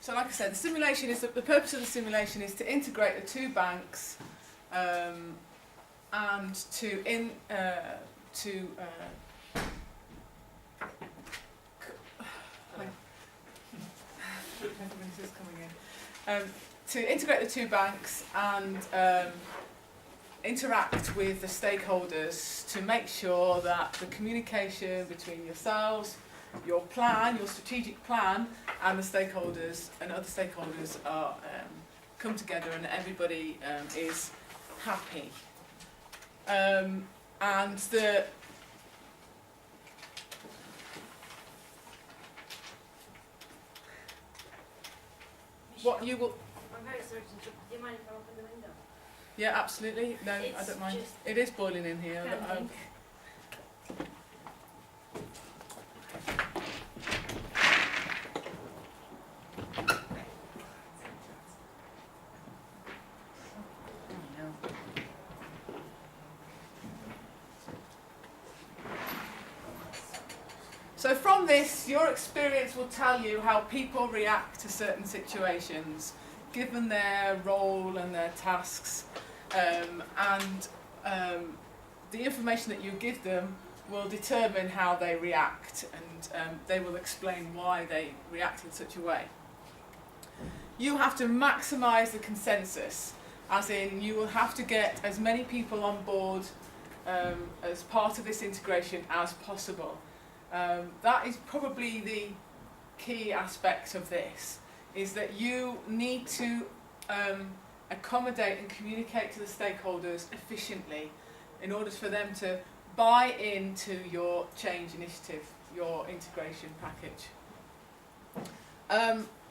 So like I said, the purpose of the simulation is to integrate the two banks and to integrate the two banks and interact with the stakeholders to make sure that the communication between yourselves, your plan, your strategic plan, and the stakeholders and other stakeholders are come together and everybody is happy. And what you will. I'm very sorry to interrupt. Do you mind if I open the window? Yeah, absolutely. No, I don't mind. It is boiling in here. So from this, your experience will tell you how people react to certain situations, given their role and their tasks, and the information that you give them will determine how they react, and they will explain why they react in such a way. You have to maximise the consensus, as in you will have to get as many people on board as part of this integration as possible. That is probably the key aspect of this, is that you need to accommodate and communicate to the stakeholders efficiently in order for them to buy into your change initiative, your integration package.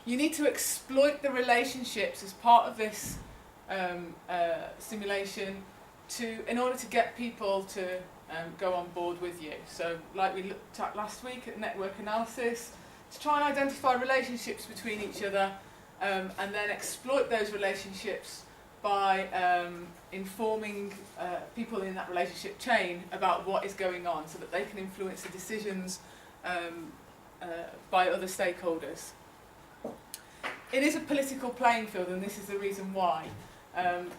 You need to exploit the relationships as part of this simulation in order to get people to go on board with you. So like we looked at last week at network analysis, to try and identify relationships between each other and then exploit those relationships by informing people in that relationship chain about what is going on so that they can influence the decisions by other stakeholders. It is a political playing field, and this is the reason why.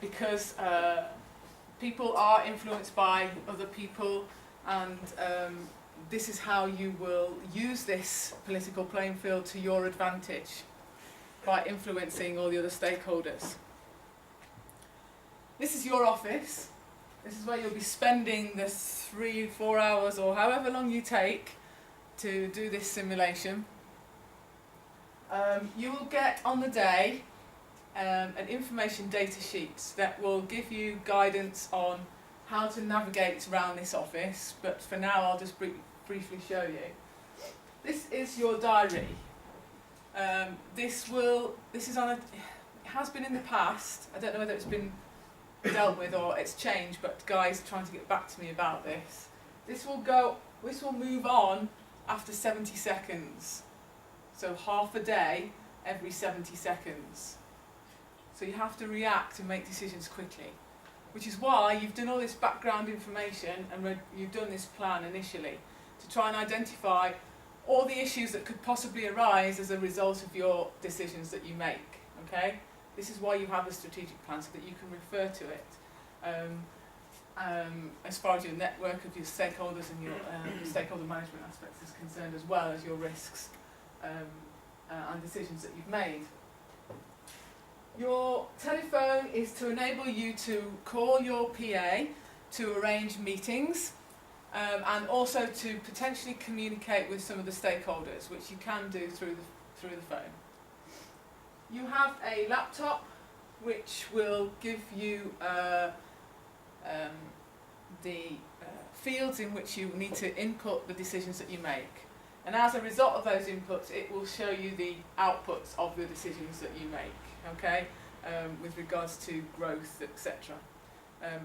Because people are influenced by other people, and this is how you will use this political playing field to your advantage, by influencing all the other stakeholders. This is your office. This is where you'll be spending the 3-4 hours or however long you take to do this simulation. You will get on the day an information data sheet that will give you guidance on how to navigate around this office, but for now I'll just briefly show you. This is your diary. This has been in the past. I don't know whether it's been dealt with or it's changed, but Guy's trying to get back to me about this. This will move on after 70 seconds. So half a day every 70 seconds. So you have to react and make decisions quickly, which is why you've done all this background information and you've done this plan initially to try and identify all the issues that could possibly arise as a result of your decisions that you make. Okay? This is why you have a strategic plan, so that you can refer to it as far as your network of your stakeholders and your stakeholder management aspects is concerned, as well as your risks and decisions that you've made. Your telephone is to enable you to call your PA to arrange meetings and also to potentially communicate with some of the stakeholders, which you can do through the phone. You have a laptop which will give you the fields in which you need to input the decisions that you make. And as a result of those inputs, it will show you the outputs of the decisions that you make, okay, with regards to growth, etc.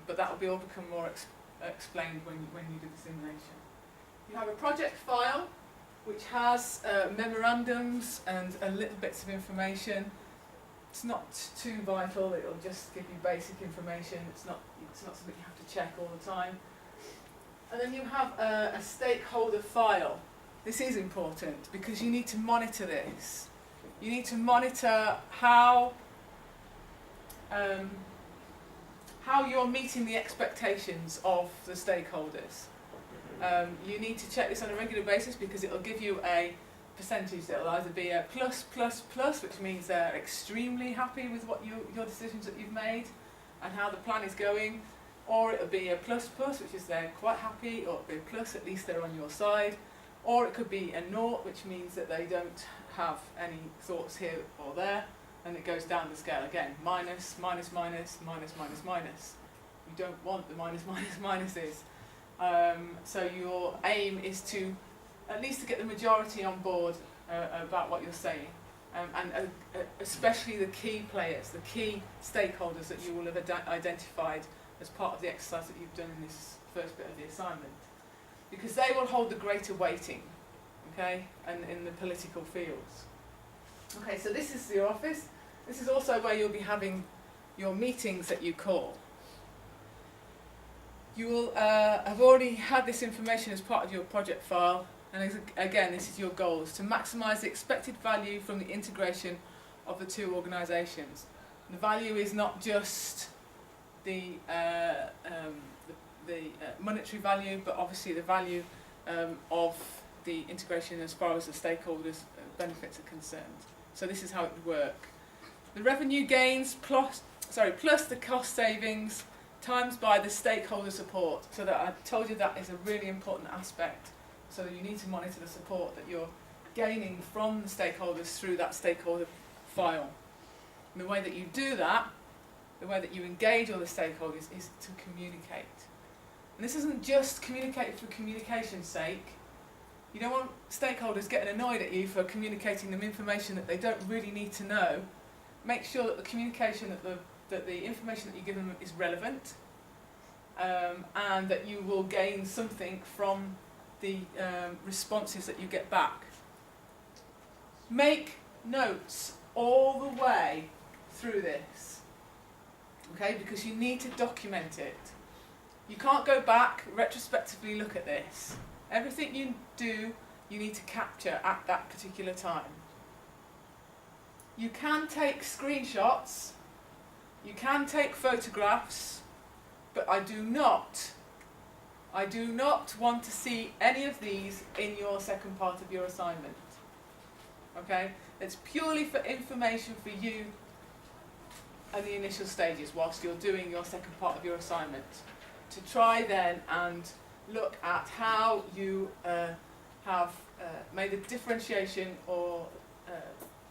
But that will become more explained when you do the simulation. You have a project file which has memorandums and little bits of information. It's not too vital, it'll just give you basic information. It's not something you have to check all the time. And then you have a stakeholder file. This is important because you need to monitor this. You need to monitor how you're meeting the expectations of the stakeholders. You need to check this on a regular basis because it'll give you a percentage that will either be a plus, which means they're extremely happy with what your decisions that you've made and how the plan is going, or it'll be a plus, which is they're quite happy, or it'll be a plus, at least they're on your side, or it could be a naught, which means that they don't have any thoughts here or there, and it goes down the scale again, minus, minus, minus, minus, minus, minus. You don't want the minus, minus, minuses. So your aim is to at least to get the majority on board about what you're saying, and especially the key players, the key stakeholders that you will have identified as part of the exercise that you've done in this first bit of the assignment, because they will hold the greater weighting, okay, and in the political fields. Okay, so this is your office. This is also where you'll be having your meetings that you call. You will have already had this information as part of your project file, and again, this is your goals: to maximise the expected value from the integration of the two organisations. The value is not just the monetary value, but obviously the value of the integration as far as the stakeholders' benefits are concerned. So this is how it would work. The revenue gains plus the cost savings times by the stakeholder support. So that I told you that is a really important aspect. So that you need to monitor the support that you're gaining from the stakeholders through that stakeholder file. And the way that you do that, the way that you engage all the stakeholders, is to communicate. And this isn't just communicate for communication's sake. You don't want stakeholders getting annoyed at you for communicating them information that they don't really need to know. Make sure that the communication, that the information that you give them is relevant, and that you will gain something from the responses that you get back. Make notes all the way through this, okay, because you need to document it. You can't go back, retrospectively look at this. Everything you do, you need to capture at that particular time. You can take screenshots, you can take photographs, but I do not want to see any of these in your second part of your assignment. Okay? It's purely for information for you at the initial stages whilst you're doing your second part of your assignment. To try then and look at how you have made a differentiation or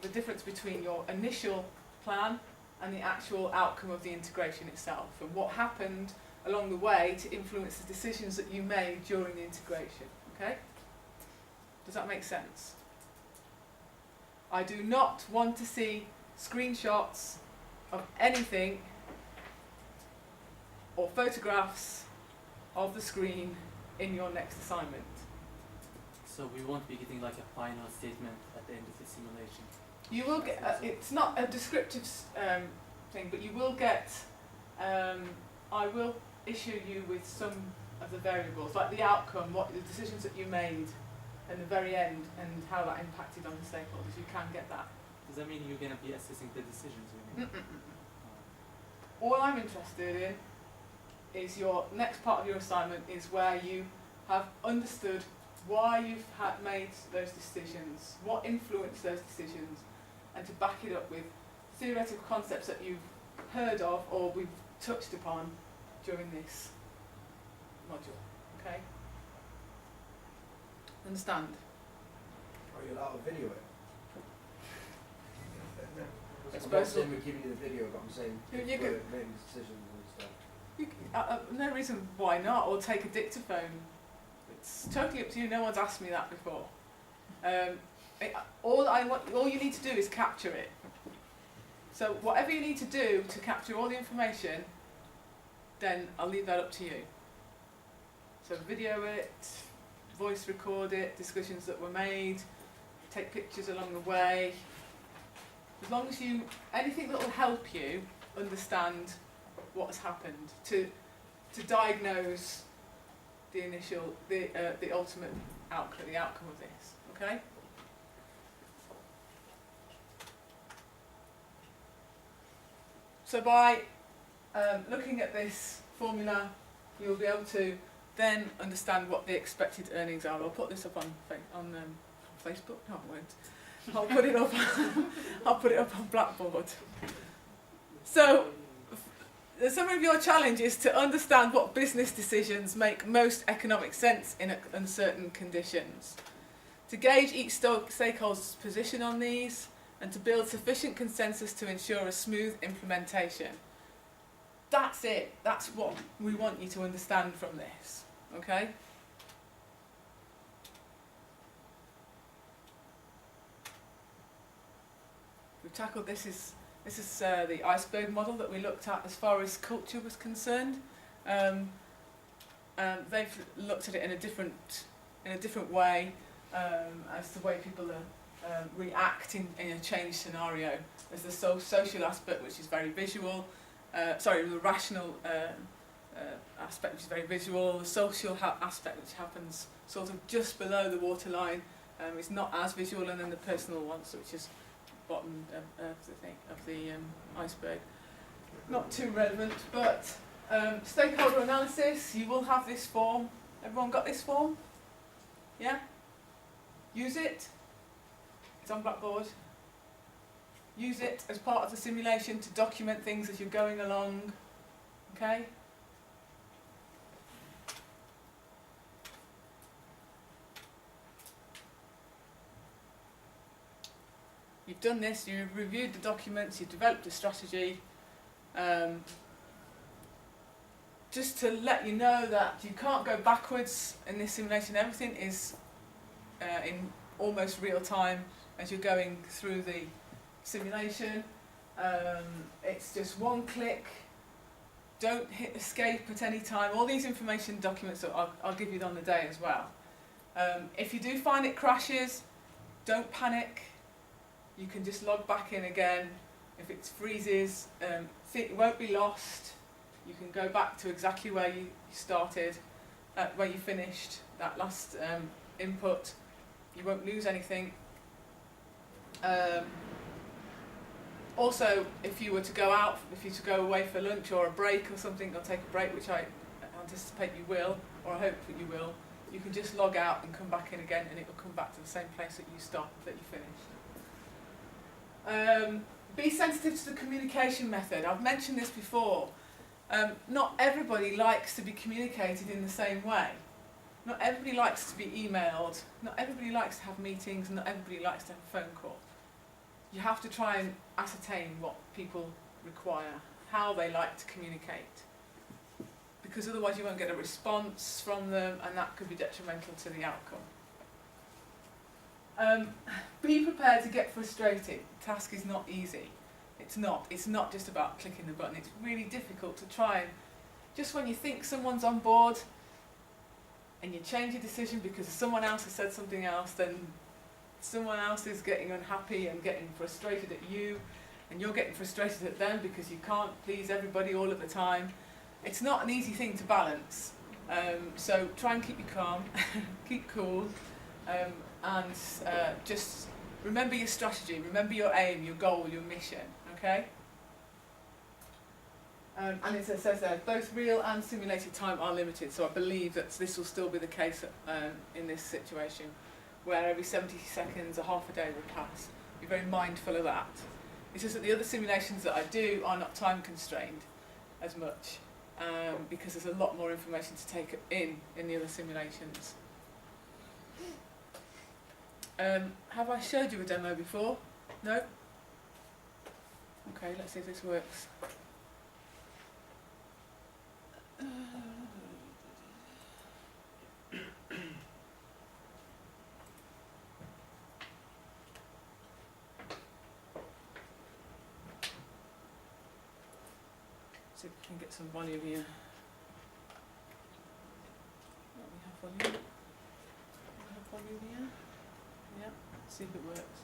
the difference between your initial plan and the actual outcome of the integration itself, and what happened along the way to influence the decisions that you made during the integration. Okay? Does that make sense? I do not want to see screenshots of anything or photographs of the screen in your next assignment. So we won't be getting like a final statement at the end of the simulation. You will get, it's not a descriptive thing, but you will get, I will issue you with some of the variables, like the outcome, what the decisions that you made in the very end, and how that impacted on the stakeholders. You can get that. Does that mean you're going to be assessing the decisions we made? All I'm interested in is your next part of your assignment is where you have understood why you've made those decisions, what influenced those decisions, and to back it up with theoretical concepts that you've heard of or we've touched upon during this module. Okay? Understand? Are you allowed to video it? I I'm suppose not saying we're giving you the video, but I'm saying You we're could- making decisions and stuff. No reason why not, or take a dictaphone. It's totally up to you. No one's asked me that before. All you need to do is capture it. So whatever you need to do to capture all the information, then I'll leave that up to you. So video it, voice record it, discussions that were made, take pictures along the way. As long as anything that will help you understand what has happened, to diagnose the ultimate outcome, the outcome of this. Okay? So by looking at this formula, you'll be able to then understand what the expected earnings are. I'll put this up on Facebook. No, I won't. I'll put it up. I'll put it up on Blackboard. So, some of your challenge is to understand what business decisions make most economic sense in uncertain conditions, to gauge each stakeholder's position on these, and to build sufficient consensus to ensure a smooth implementation. That's it. That's what we want you to understand from this. Okay? We've tackled this is the iceberg model that we looked at as far as culture was concerned. They've looked at it in a different way as to the way people react in a change scenario. There's the social aspect, which is very visual. The rational aspect, which is very visual. The social aspect, which happens sort of just below the waterline, is not as visual, and then the personal ones, which is bottom of the iceberg. Not too relevant, but stakeholder analysis. You will have this form. Everyone got this form? Yeah. Use it. It's on Blackboard. Use it as part of the simulation to document things as you're going along. Okay? You've done this, you've reviewed the documents, you've developed a strategy. Just to let you know that you can't go backwards in this simulation. Everything is in almost real time as you're going through the simulation. It's just one click. Don't hit escape at any time. All these information documents I'll give you on the day as well. If you do find it crashes, don't panic. You can just log back in again. If it freezes, it won't be lost. You can go back to exactly where you started, where you finished that last input. You won't lose anything. Also, if you were to go out, if you were to go away for lunch or a break or something, or take a break, which I anticipate you will, or I hope that you will, you can just log out and come back in again, and it will come back to the same place that you started, that you finished. Be sensitive to the communication method. I've mentioned this before. Not everybody likes to be communicated in the same way. Not everybody likes to be emailed. Not everybody likes to have meetings. Not everybody likes to have a phone call. You have to try and ascertain what people require, how they like to communicate. Because otherwise you won't get a response from them, and that could be detrimental to the outcome. Be prepared to get frustrated. The task is not easy. It's not just about clicking the button. It's really difficult to try and, just when you think someone's on board and you change your decision because someone else has said something else, then someone else is getting unhappy and getting frustrated at you, and you're getting frustrated at them because you can't please everybody all of the time. It's not an easy thing to balance. So try and keep you calm, keep cool, and just remember your strategy, remember your aim, your goal, your mission, okay? And it says there, both real and simulated time are limited, so I believe that this will still be the case in this situation, where every 70 seconds or half a day will pass. Be very mindful of that. It's just that the other simulations that I do are not time constrained as much, because there's a lot more information to take in the other simulations. Have I showed you a demo before? No? Okay, let's see if this works. See if we can get some volume here. We have volume. We have volume here. Yeah, see if it works.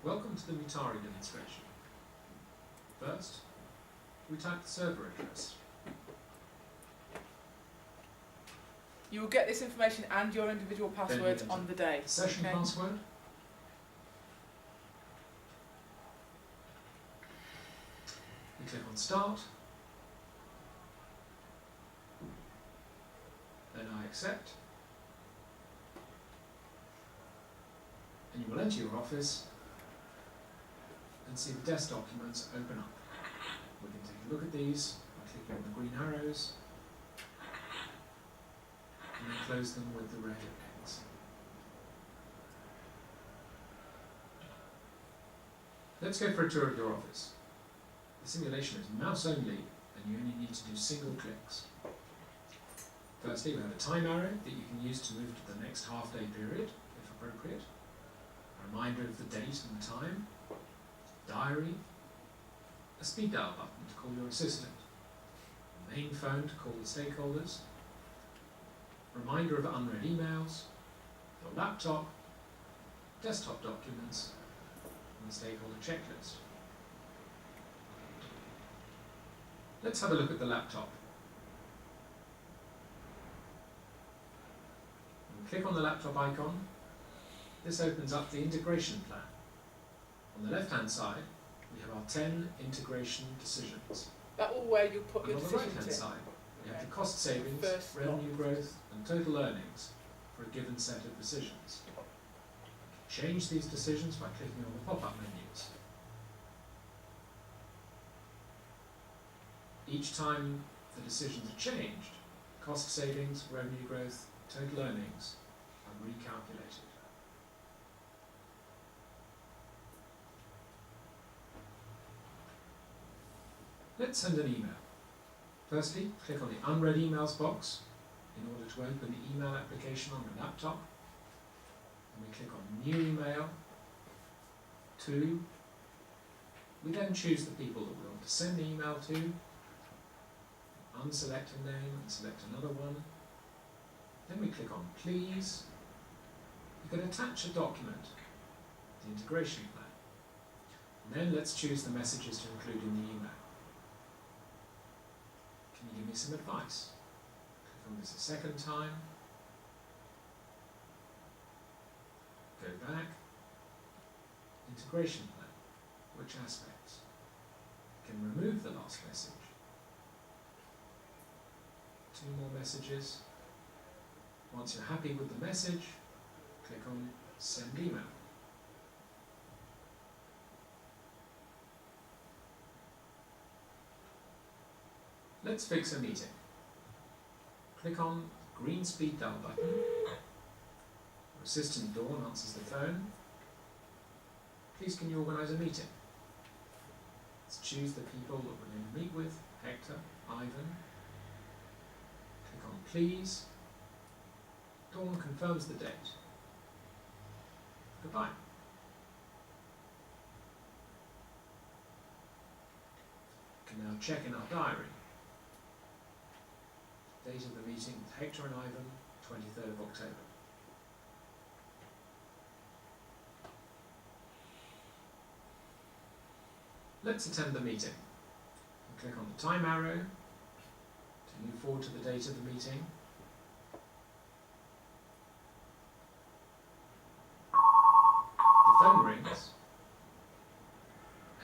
Welcome to the Mutari demonstration. First, we type the server address. You will get this information and your individual passwords on the day. Session okay? password. We click on Start. Then I accept. And you will enter your office and see the desk documents open up. We can take a look at these by clicking on the green arrows and then close them with the red X. Let's go for a tour of your office. The simulation is mouse only and you only need to do single clicks. Firstly, we have a time arrow that you can use to move to the next half-day period, if appropriate. A reminder of the date and time. Diary. A speed dial button to call your assistant. A main phone to call the stakeholders. Reminder of unread emails. Your laptop. Desktop documents. And the stakeholder checklist. Let's have a look at the laptop. Click on the laptop icon. This opens up the integration plan. On the left-hand side, we have our 10 integration decisions. That all where you put And your on the decisions right-hand in. side, we have the cost savings, First revenue block. growth, and total earnings for a given set of decisions. Change these decisions by clicking on the pop-up menus. Each time the decisions are changed, cost savings, revenue growth, total earnings are recalculated. Let's send an email. Firstly, click on the unread emails box in order to open the email application on the laptop. And we click on new email, to. We then choose the people that we want to send the email to. Unselect a name and select another one. Then we click on please. You can attach a document, the integration plan. And then let's choose the messages to include in the email. Can you give me some advice? Click on this a second time. Go back. Integration plan. Which aspects? You can remove the last message. 2 more messages. Once you're happy with the message, click on Send Email. Let's fix a meeting. Click on the green speed dial button. Your assistant Dawn answers the phone. Please can you organise a meeting? Let's choose the people that we're going to meet with. Hector, Ivan. Click on Please. Dawn confirms the date. Goodbye. We can now check in our diary. Date of the meeting with Hector and Ivan, 23rd of October. Let's attend the meeting. Click on the time arrow to move forward to the date of the meeting. The phone rings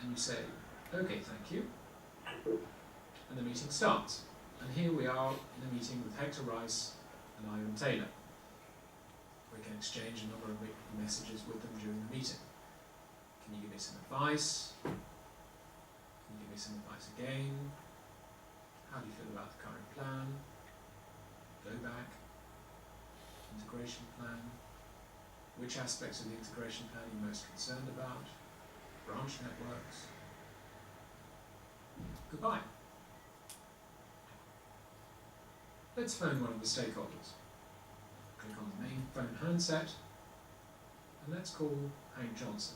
and you say, okay, thank you, and the meeting starts. And here we are in a meeting with Hector Rice and Ivan Taylor. We can exchange a number of messages with them during the meeting. Can you give me some advice? Can you give me some advice again? How do you feel about the current plan? Go back. Integration plan. Which aspects of the integration plan are you most concerned about? Branch networks. Goodbye. Let's phone one of the stakeholders. Click on the main phone handset and let's call Hank Johnson.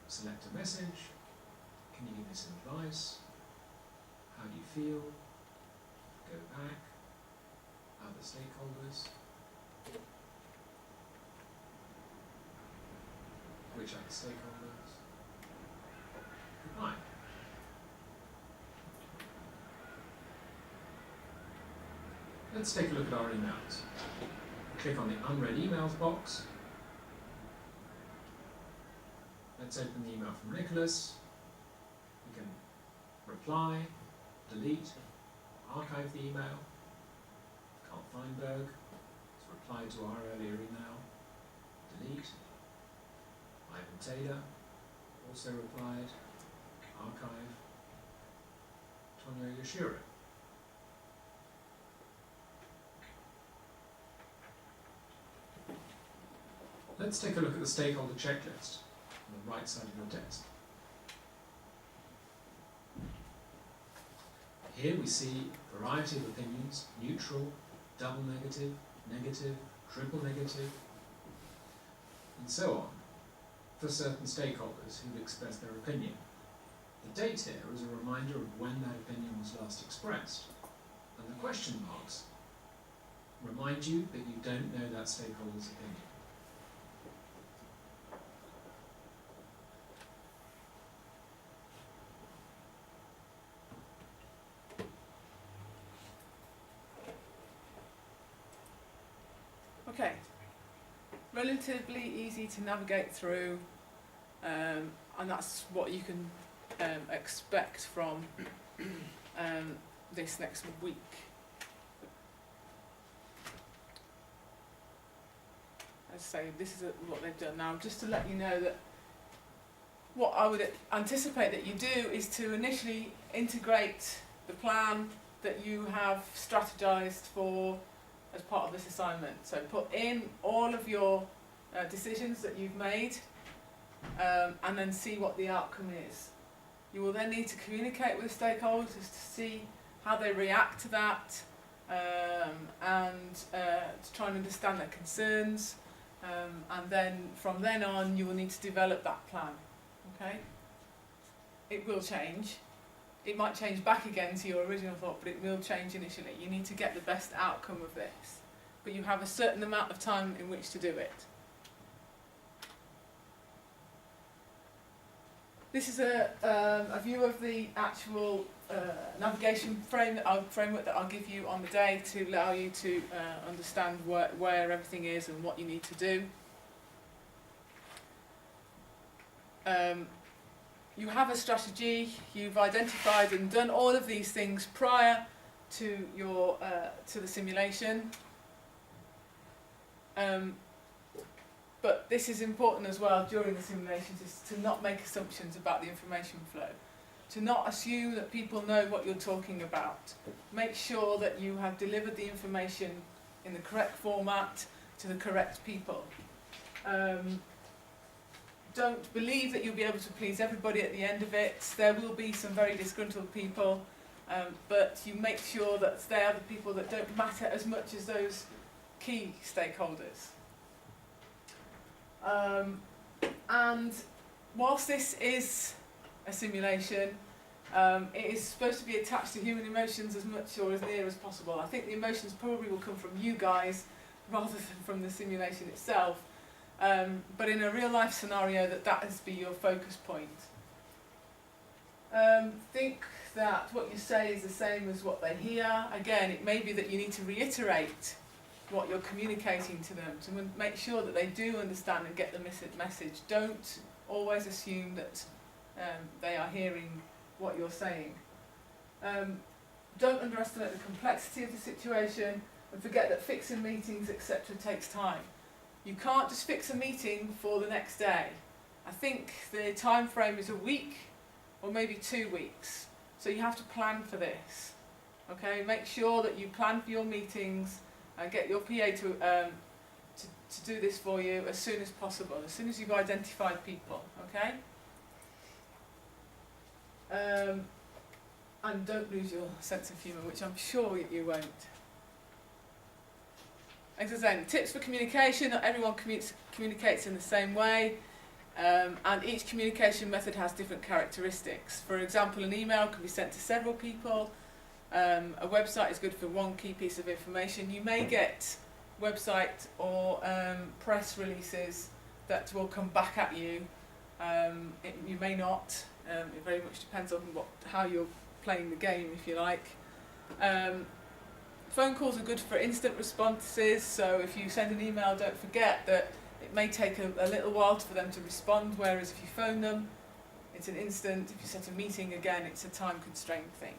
Select a message. Can you give me some advice? How do you feel? Go back. Other stakeholders. Which other stakeholders? Goodbye. Let's take a look at our emails. Click on the unread emails box. Let's open the email from Nicholas. We can reply, delete, archive the email. Carl Feinberg has replied to our earlier email. Delete. Ivan Taylor also replied. Archive. Tonyo Yoshiro. Let's take a look at the stakeholder checklist on the right side of your desk. Here we see a variety of opinions: neutral, double negative, negative, triple negative, and so on, for certain stakeholders who've expressed their opinion. The date here is a reminder of when that opinion was last expressed, and the question marks remind you that you don't know that stakeholder's opinion. Okay, relatively easy to navigate through, and that's what you can expect from this next week. As I say, this is what they've done now. Just to let you know that what I would anticipate that you do is to initially integrate the plan that you have strategized for as part of this assignment. So put in all of your decisions that you've made, and then see what the outcome is. You will then need to communicate with stakeholders to see how they react to that, and to try and understand their concerns, and then from then on you will need to develop that plan. Okay? It will change. It might change back again to your original thought, but it will change initially. You need to get the best outcome of this, but you have a certain amount of time in which to do it. This is a view of the actual navigation framework that I'll give you on the day to allow you to understand where everything is and what you need to do. You have a strategy. You've identified and done all of these things prior to your to the simulation. But this is important as well during the simulations, is to not make assumptions about the information flow. To not assume that people know what you're talking about. Make sure that you have delivered the information in the correct format to the correct people. Don't believe that you'll be able to please everybody at the end of it. There will be some very disgruntled people, but you make sure that they are the people that don't matter as much as those key stakeholders. And whilst this is a simulation, it is supposed to be attached to human emotions as much or as near as possible. I think the emotions probably will come from you guys rather than from the simulation itself. But in a real life scenario, that has to be your focus point. Think that what you say is the same as what they hear. Again, it may be that you need to reiterate what you're communicating to them to make sure that they do understand and get the message. Don't always assume that they are hearing what you're saying. Don't underestimate the complexity of the situation, and forget that fixing meetings, etc. takes time. You can't just fix a meeting for the next day. I think the time frame is a week or maybe 2 weeks. So you have to plan for this. Okay, make sure that you plan for your meetings and get your PA to do this for you as soon as possible, as soon as you've identified people. Okay. And don't lose your sense of humour, which I'm sure you won't. Exercise 10. Tips for communication. Not everyone communicates in the same way, and each communication method has different characteristics. For example, an email can be sent to several people. A website is good for one key piece of information. You may get website or press releases that will come back at you. You may not. It very much depends on how you're playing the game, if you like. Phone calls are good for instant responses, so if you send an email, don't forget that It may take a little while for them to respond, whereas if you phone them, it's an instant. If you set a meeting again, it's a time constraint thing.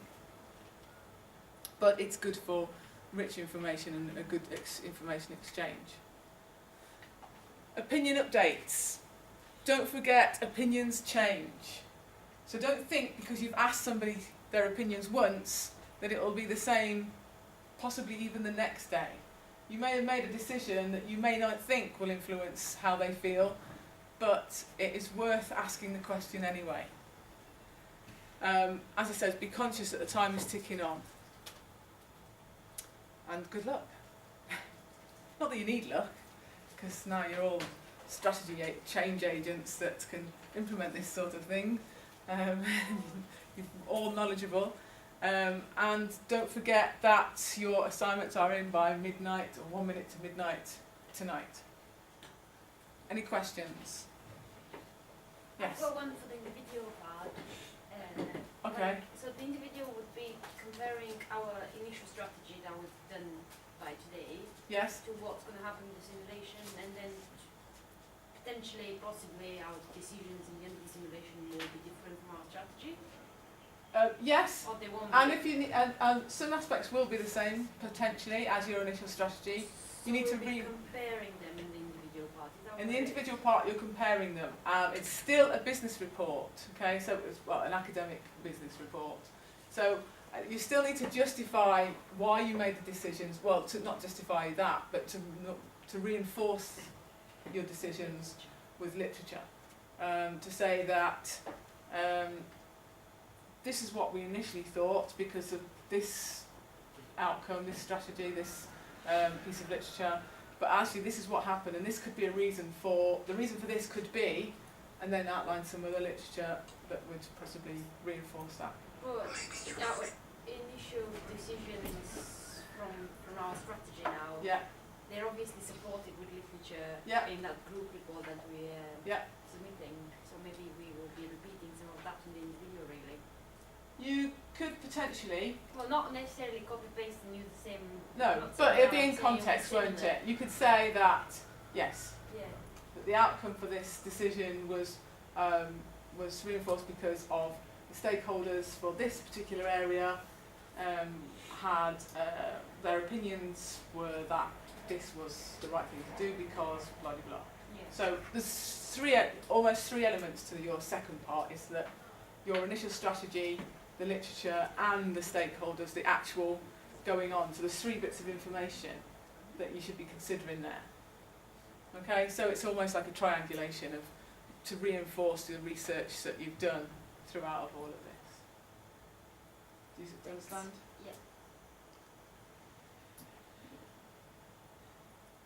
But it's good for rich information and a good information exchange. Opinion updates. Don't forget, opinions change. So don't think because you've asked somebody their opinions once that it will be the same, possibly even the next day. You may have made a decision that you may not think will influence how they feel, but it is worth asking the question anyway. As I said, be conscious that the time is ticking on. And good luck. Not that you need luck, because now you're all strategy change agents that can implement this sort of thing. You're all knowledgeable. And don't forget that your assignments are in by midnight or 1 minute to midnight tonight. Any questions? Yes. I've got one for the individual part. Okay. So the individual would be comparing our initial strategy that we've done by today Yes. to what's going to happen in the simulation, and then potentially, possibly, our decisions in the end of the simulation will be different from our strategy, Yes. or they won't. And be. if you need, and some aspects will be the same potentially as your initial strategy. You need to we'll be comparing them in the individual part. Is that In what the it is? individual part, you're comparing them. It's still a business report, okay? So it's an academic business report. So you still need to justify why you made the decisions. Well, to not justify that, but to reinforce your decisions with literature. To say that this is what we initially thought because of this outcome, this strategy, this piece of literature. But actually this is what happened, and this could be a reason for, the reason for this could be, and then outline some other literature that would possibly reinforce that. But our initial decisions from our strategy now, Yeah, they're obviously supported with literature Yeah. in that group report that we Yeah. submitting. So maybe we will be repeating some of that in the individual, really. you could potentially, Well, not necessarily copy paste and use the same. no, not but saying it'll be that, in I'm saying context, won't similar. it? You could say that, yes, Yeah. that the outcome for this decision was reinforced because of the stakeholders for this particular area had their opinions were that this was the right thing to do because blah blah blah. Yeah. So there's almost three elements to your second part. Is that your initial strategy, the literature, and the stakeholders, the actual going on. So there's 3 bits of information that you should be considering there. Okay, so it's almost like a triangulation of to reinforce the research that you've done throughout of all of this. Do you understand? Yeah.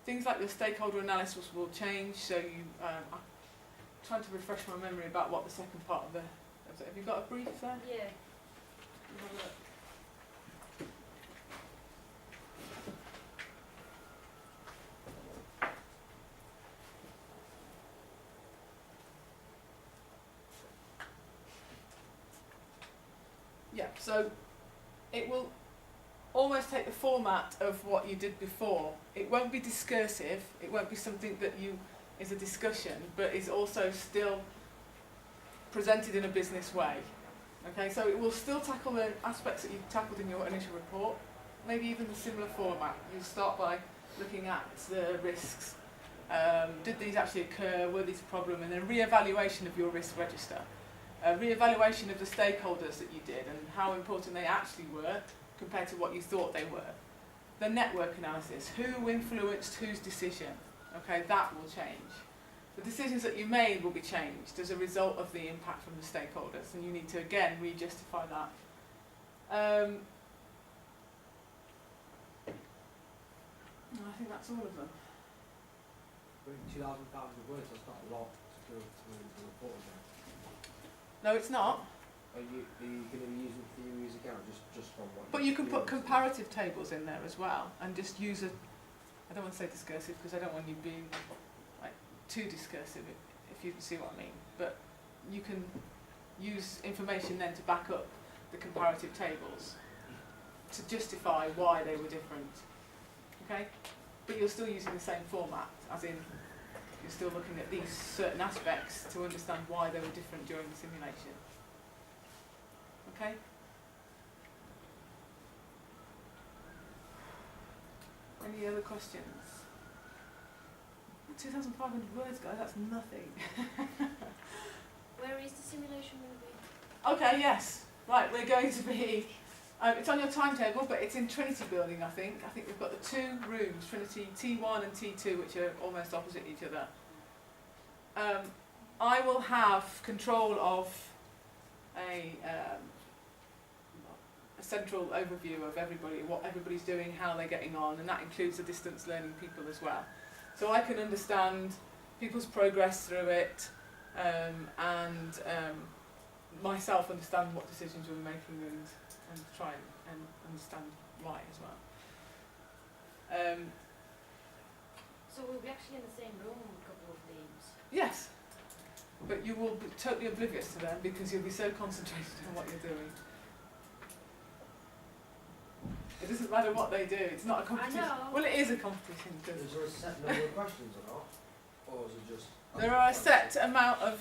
Things like your stakeholder analysis will change. So you, I'm trying to refresh my memory about what the second part of the. Have you got a brief there? Yeah. Yeah, so it will almost take the format of what you did before. It won't be discursive, it won't be something that is a discussion, but is also still presented in a business way. Okay, so it will still tackle the aspects that you tackled in your initial report, maybe even the similar format. You'll start by looking at the risks. Did these actually occur? Were these a problem? And then re-evaluation of your risk register. Re-evaluation of the stakeholders that you did and how important they actually were compared to what you thought they were. The network analysis, who influenced whose decision? Okay, that will change. The decisions that you made will be changed as a result of the impact from the stakeholders, and you need to again re-justify that. I think that's all of them. 2,500 words, that's not a lot to go through the report again. No, it's not. Are you going to be using theories again, or just from what? But you can put experienced? comparative tables in there as well, and just use a. I don't want to say discursive because I don't want you being like too discursive, if you see what I mean. But you can use information then to back up the comparative tables to justify why they were different. Okay, but you're still using the same format, as in You're still looking at these certain aspects to understand why they were different during the simulation. Okay? Any other questions? 2,500 words, guys, that's nothing. Where is the simulation going to be? Okay, yes. Right, we're going to be, it's on your timetable, but it's in Trinity Building, I think. I think we've got the two rooms, Trinity T1 and T2, which are almost opposite each other. I will have control of a central overview of everybody, what everybody's doing, how they're getting on, and that includes the distance learning people as well. So I can understand people's progress through it, and myself understand what decisions we're making and try and understand why as well. So we'll be actually in the same room a couple of days. Yes, but you will be totally oblivious to them because you'll be so concentrated on what you're doing. It doesn't matter what they do, it's not a competition. know. Well, it is a competition because Is there a set number of questions or not? Or is it just... there are a set amount of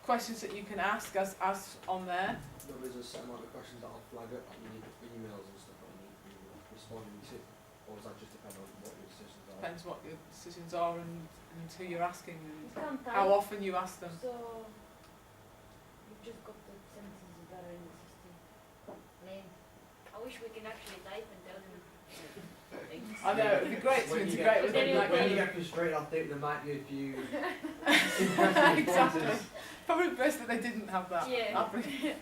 questions that you can ask as on there. No, there's a set amount of questions that I'll flag up, like you need emails and stuff that you need to be responding to. Or does that just depend on what your decisions are? Depends what your decisions are and who you're asking You and can't how type, often you ask them. so you've just got the sentences that are in the system. Lame. I wish we can actually type and tell them things. I know, it would be great to When you integrate get- with Then them you'll like When you you. get frustrated, I think there might be a few Exactly. Probably best that they didn't have that. Yeah. That'd be-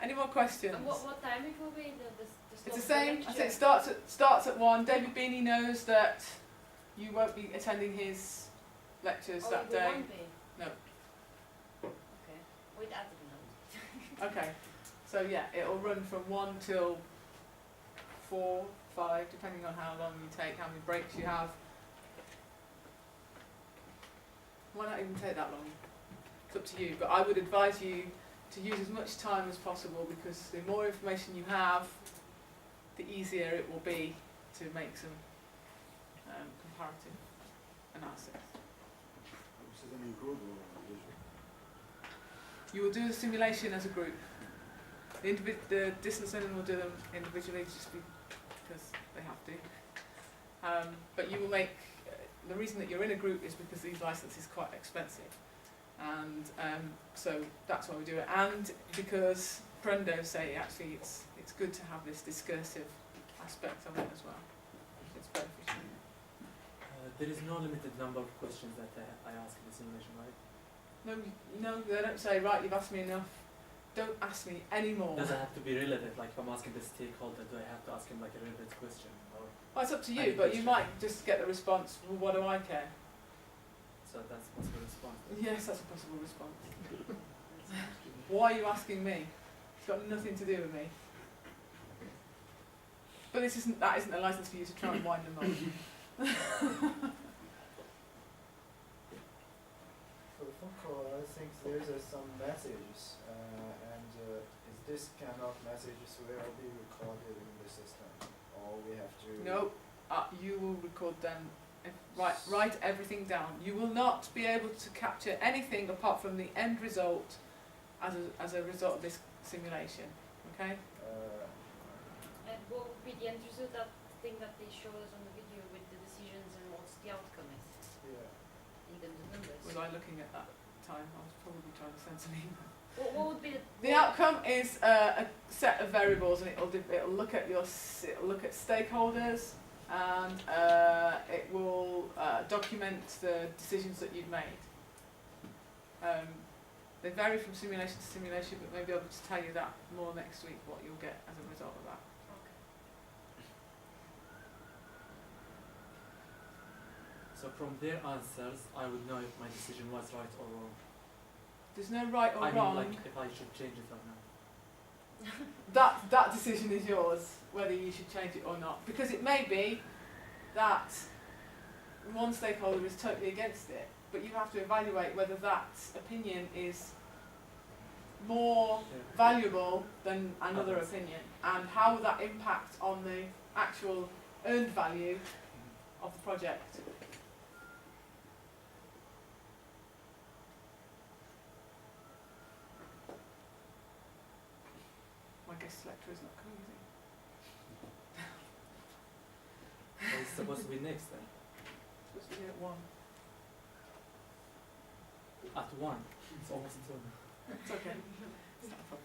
Any more questions? And what time it will be? The It's the start of same. I lecture? say it starts at 1. David Beanie knows that you won't be attending his lectures Oh, that we day. won't be? No. Okay. We'd add the note. Okay. So yeah, it'll run from 1 till 4, 5, depending on how long you take, how many breaks you have. Why not even take that long? It's up to you. But I would advise you to use as much time as possible because the more information you have, the easier it will be to make some comparative analysis. Is it in group or individual? You will do the simulation as a group. The distance learning will do them individually just because they have to. But you will make, the reason that you're in a group is because these licenses are quite expensive. And so that's why we do it. And because Prendo say actually it's good to have this discursive aspect of it as well. It's beneficial. There is no limited number of questions that I ask in the simulation, right? No, they don't say, right, you've asked me enough. Don't ask me any more. Does it have to be relevant? Like if I'm asking the stakeholder, do I have to ask him like a relevant question? Or Well, it's up to you, Any but you question. might just get the response, well, what do I care? so that's a possible response. Yes, that's a possible response. Why are you asking me? It's got nothing to do with me. But that isn't a license for you to try and wind them up. For the phone call, I think there's some messages, and is this kind of messages will be recorded in the system, or we have to? No, you will record them. Write everything down. You will not be able to capture anything apart from the end result as a result of this simulation. Okay? And what would be the end result, that thing that they showed us on the video with the decisions and what's the outcome is Yeah. in terms of numbers? Was I looking at that time? I was probably trying to send some email. What would be The outcome is a set of variables, and it'll look at stakeholders, and it will document the decisions that you've made. They vary from simulation to simulation, but maybe I'll just tell you that more next week, what you'll get as a result of that. Okay. So from their answers, I would know if my decision was right or wrong. There's no right or I wrong. mean, like if I should change it or not. That decision is yours, whether you should change it or not. Because it may be that one stakeholder is totally against it, but you have to evaluate whether that opinion is more Yeah. valuable than another Others. opinion, and how will that impact on the actual earned value of the project. this lecturer's not coming, is he? Well, it's supposed to be next then. Supposed to be here at 1. At 1. It's almost 2. It's okay. It's not a problem.